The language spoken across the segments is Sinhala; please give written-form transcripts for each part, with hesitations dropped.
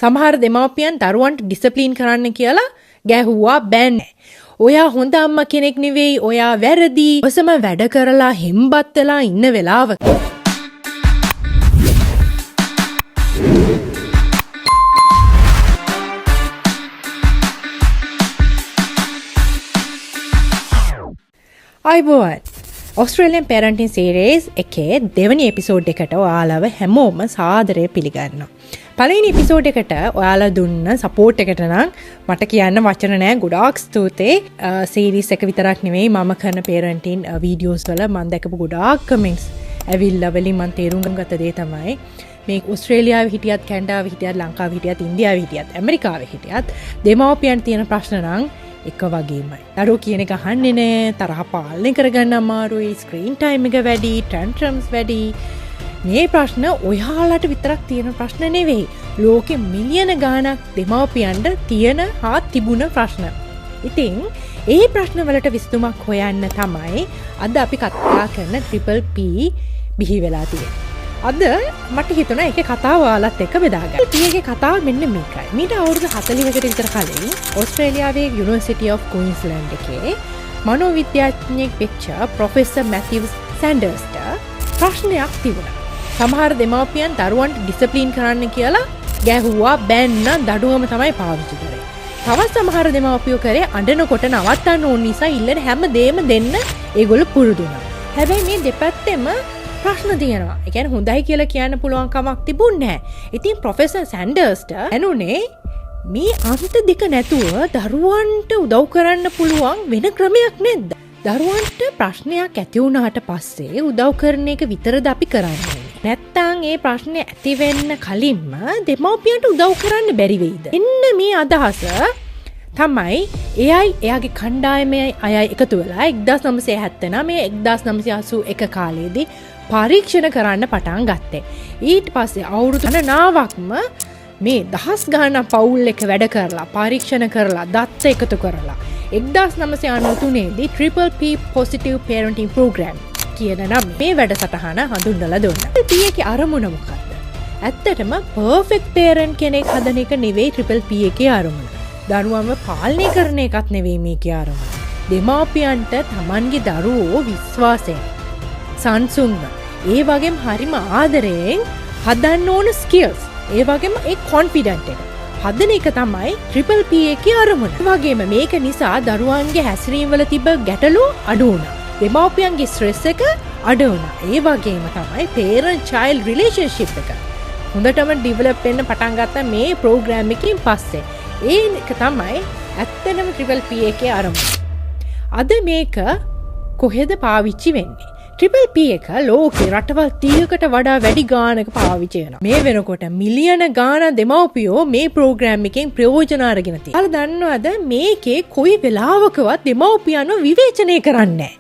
සමහර දෙමාපියන් දරුවන්ට ඩිසිප්ලින් කරන්න කියලා ගැහුවා බෑන්නේ. ඔයා හොඳ අම්මා කෙනෙක් නෙවෙයි, ඔයා වැරදි. ඔසම වැඩ කරලා හෙම්බත් වෙලා ඉන්න වෙලාවක අයිබෝවන් ඔස්ට්‍රේලියන් පැරන්ටින් සීරීස් එකේ දෙවනි එපිසෝඩ් එකට ඔයාලව හැමෝම සාදරය පිළිගන්නවා. පළවෙනි එපිසෝඩ් එකට ඔයාලා දුන්න සපෝට් එකට නම් මට කියන්න වචන නෑ. ගොඩාක් ස්තුතියි. සීරීස් එක විතරක් නෙවෙයි මම කරන පැරන්ටින් වීඩියෝස් වල මම දැකපු ගොඩාක් කමෙන්ට්ස් ඇවිල්ලා වලින් මම තේරුම් ගත්ත දේ තමයි මේ ඕස්ට්‍රේලියාවේ හිටියත්, කැනඩාවේ හිටියත්, ලංකාවේ හිටියත්, ඉන්දියාවේ හිටියත්, ඇමරිකාවේ හිටියත් දෙමව්පියන් තියෙන ප්‍රශ්න නම් එක වගේමයි. දරුවෝ කියන එක අහන්නේ නෑ, තරහ පාලනය කරගන්න අමාරුයි, ස්ක්‍රීන් ටයිම් එක වැඩි, ටැන්ට්‍රම්ස් වැඩි. මේ ප්‍රශ්න ඔයාලට විතරක් තියෙන ප්‍රශ්න නෙවෙයි. ලෝකෙ මිලියන ගාණක් දෙමව්පියන්ට තියෙන හා තිබුණ ප්‍රශ්න. ඉතින් ඒ ප්‍රශ්න වලට විසඳුමක් හොයන්න තමයි අද අපි කතා කරන ට්‍රිපල් P බිහි වෙලා තියෙන්නේ. අද මට හිතුණා ඒකේ කතාව ඔයාලත් එක්ක බෙදාගන්න. ඊයේ කතාව මෙන්න මේකයි. මීට අවුරුදු 40කට විතර කලින් ඕස්ට්‍රේලියාවේ යුනිවර්සිටි ඔෆ් ක්වීන්ස්ලන්ඩ් එකේ මනෝවිද්‍යාඥයෙක් වෙච්ච ප්‍රොෆෙසර් මැතිව්ස් සැන්ඩර්ස්ට ප්‍රශ්නයක් තිබුණා. සමහර දෙමාපියන් දරුවන්ට ඩිසිප්ලින් කරන්න කියලා ගැහුවා බෑන්න දඩුවම තමයි පාවිච්චි කරේ. තවත් සමහර දෙමාපියෝ කරේ අඬනකොට නවත්තන්න ඕන නිසා ඉල්ලන හැම දෙයක්ම දෙන්න ඒගොල්ලෝ පුරුදු වුණා. හැබැයි මේ දෙපැත්තෙම ප්‍රශ්න තියෙනවා. ඒ කියන්නේ හොඳයි කියලා කියන්න පුළුවන් කමක් තිබුණේ නැහැ. ඉතින් ප්‍රොෆෙසර් සැන්ඩර්ස්ට ඇනුනේ මේ අන්ත දෙක නැතුව දරුවන්ට උදව් කරන්න පුළුවන් වෙන ක්‍රමයක් නැද්ද? දරුවන්ට ප්‍රශ්නයක් ඇති වුණාට පස්සේ උදව් කරන එක විතරද අපි කරන්නේ? නැත්තම් ඒ ප්‍රශ්නේ ඇති වෙන්න කලින්ම දෙමව්පියන්ට උදව් කරන්න බැරි වෙයිද? එන්න මේ අදහස තමයි එයාගේ කණ්ඩායමේ අය එකතු වෙලා 1979 1981 කාලේදී පරීක්ෂණ කරන්න පටන් ගත්තේ. ඊට පස්සේ අවුරුදු ගණනාවක්ම මේ දහස් ගණන් පවුල් එක වැඩ කරලා පරීක්ෂණ කරලා දත්ත එකතු කරලා 1993 දී Triple P Positive Parenting Program කියන නම් මේ වැඩසටහන හඳුන්වලා දුන්නා. PA අරමුණ මොකක්ද? ඇත්තටම perfect parent කෙනෙක් හදන එක නෙවෙයි Triple P එකේ අරමුණ. දරුවන්ව පාලනය කරන එකත් නෙවෙයි මේකේ අරමුණ. දෙමාපියන්ට තමන්ගේ දරුවෝ විශ්වාසයෙන් සංසුන්ව ඒ වගේම හරිම ආදරයෙන් හදන්න ඕන ස්කිල්ස්, ඒ වගේම ඒ කොන්ෆිඩන්ට් එක හදන එක තමයි ට්‍රිපල් P එකේ අරමුණ. ඒ වගේම මේක නිසා දරුවන්ගේ හැසිරීම වල තිබ්බ ගැටලු අඩු වුණා. දෙමාපියන්ගේ ස්ට්‍රෙස් එක අඩු වුණා. ඒ වගේම තමයි parent child relationship එක හොඳටම ඩෙවලොප් වෙන්න පටන් ගත්තා මේ ප්‍රෝග්‍රෑම් එකකින් පස්සේ. ඒක තමයි ඇත්තටම ට්‍රිපල් P එකේ අරමුණ. අද මේක කොහෙද පාවිච්චි වෙන්නේ? ට්‍රිපල් P එක ලෝකේ රටවල් 30කට වඩා වැඩි ගානක පාවිච්චි වෙනවා. මේ වෙනකොට මිලියන ගාන දෙමව්පියෝ මේ ප්‍රෝග්‍රෑම් එකෙන් ප්‍රයෝජන අරගෙන තියෙනවා. ඔයාලා දන්නවද මේකේ කොයි වෙලාවකවත් දෙමව්පියන්ව විවේචනය කරන්නේ නැහැ.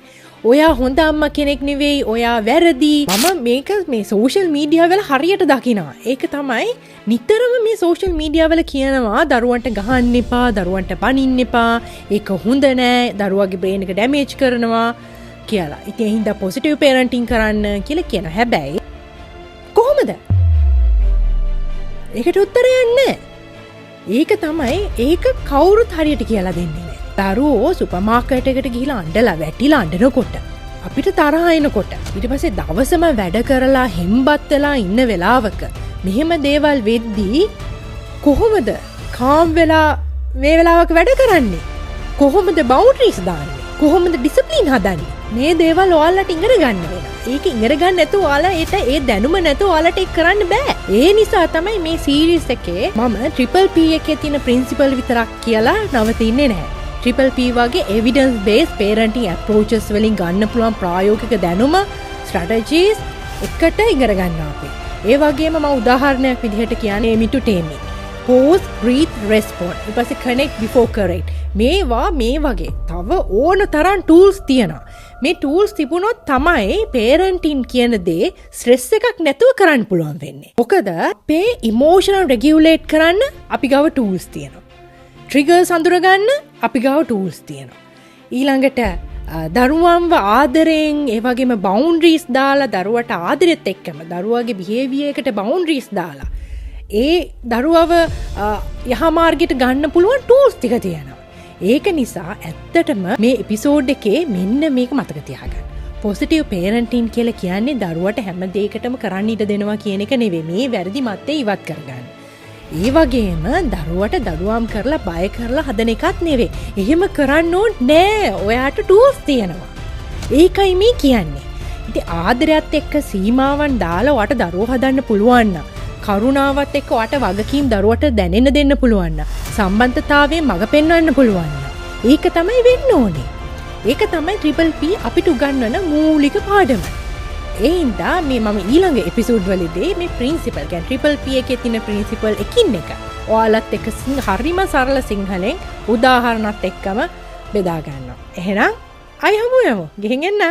ඔයා හොඳ අම්මා කෙනෙක් නෙවෙයි, ඔයා වැරදි. මම මේක මේ සෝෂල් මීඩියා වල හරියට දකිනවා. ඒක තමයි නිතරම මේ සෝෂල් මීඩියා වල කියනවා දරුවන්ට ගහන්න එපා, දරුවන්ට බනින්න එපා, ඒක හොඳ නෑ, දරුවාගේ බ්‍රේන් එක ඩැමේජ් කරනවා කියලා. ඉතින් ඒ හින්දා පොසිටිව් පැරන්ටින් කරන්න කියලා කියනවා. හැබැයි කොහොමද? ඒකට උත්තරයක් නැහැ. ඒක තමයි ඒක කවුරුත් හරියට කියලා දෙන්නේ නැහැ. දරුවෝ සුපර් මාකට් එකට ගිහිලා අඬලා වැටිලා අඬනකොට අපිට තරහ එනකොට ඊට පස්සේ දවසම වැඩ කරලා හෙම්බත් වෙලා ඉන්න වෙලාවක මෙහෙම දේවල් වෙද්දී කොහොමද කාම් වෙලා මේ වෙලාවක වැඩ කරන්නේ? කොහොමද බවුන්ඩරිස් දාන්නේ? කොහොමද ඩිසිප්ලින් හදන්නේ? මේ දේවල් ඔයාලට ඉගෙන ගන්න වෙනවා. ඒක ඉගෙන ගන්න නැතුව ඔයාලා ඒ දැනුම නැතුව ඔයාලට ඒක කරන්න බෑ. ඒ නිසා තමයි මේ සීරීස් එකේ මම ට්‍රිපල් P එකේ තියෙන ප්‍රින්සිපල් විතරක් කියලා නවතින්නේ නැහැ. ට්‍රිපල් P වගේ එවිඩන්ස් බේස් parenting approaches වලින් ගන්න පුළුවන් ප්‍රායෝගික දැනුම, strategies එකට ඉගෙන ගන්නවා අපි. ඒ වගේම මම උදාහරණයක් විදිහට කියන්නේ me to tame it. Pause, breathe, respond. ඊපස්සේ connect before correct. මේවා මේ වගේ තව ඕන තරම් tools තියෙනවා. මේ tools තිබුණොත් තමයි parenting කියන දේ stress එකක් නැතුව කරන්න පුළුවන් වෙන්නේ. මොකද අපේ emotional regulate කරන්න අපි ගාව tools තියෙනවා. triggers අඳුරගන්න අපි ගාව tools තියෙනවා. ඊළඟට දරුවන්ව ආදරයෙන් ඒ වගේම boundaries දාලා දරුවට ආදරෙත් එක්කම දරුවාගේ behavior එකට boundaries දාලා ඒ දරුවව යහමාර්ගයට ගන්න පුළුවන් ටූල්ස් ටික තියෙනවා. ඒක නිසා ඇත්තටම මේ එපිසෝඩ් එකේ මෙන්න මේක මතක තියාගන්න. පොසිටිව් පේරන්ටින් කියලා කියන්නේ දරුවට හැම දෙයකටම කරන්න ඉඩ දෙනවා කියන එක නෙවෙයි. මේ වැරදි මතේ ඉවත් කරගන්න. ඒ වගේම දරුවට දඩුවම් කරලා බය කරලා හදන එකත් නෙවෙයි. එහෙම කරන්න ඕනේ නෑ. ඔයාට ටූල්ස් තියෙනවා. ඒකයි මේ කියන්නේ. ඉතින් ආදරයත් එක්ක සීමාවන් දාලා ඔයාට දරුවෝ හදන්න පුළුවන් නම්, කරුණාවත් එක්ක ඔයාට වගකීම් දරුවට දැනෙන්න දෙන්න පුළුවන් නම්, සම්බන්ධතාවයෙන් මඟ පෙන්වන්න පුළුවන් නම්, ඒක තමයි වෙන්න ඕනේ. ඒක තමයි ට්‍රිපල් P අපිට උගන්වන මූලික පාඩම. ඒ හින්දා මේ මම ඊළඟ එපිසෝඩ් වලදී මේ ප්‍රින්සිපල් කියන්නේ ට්‍රිපල් P එකේ තියෙන ප්‍රින්සිපල් එකින් එක ඔයාලත් එක්ක හරිම සරල සිංහලෙන් උදාහරණත් එක්කම බෙදා ගන්නවා. එහෙනම් අය හමු යමු. ගිහින් එන්න.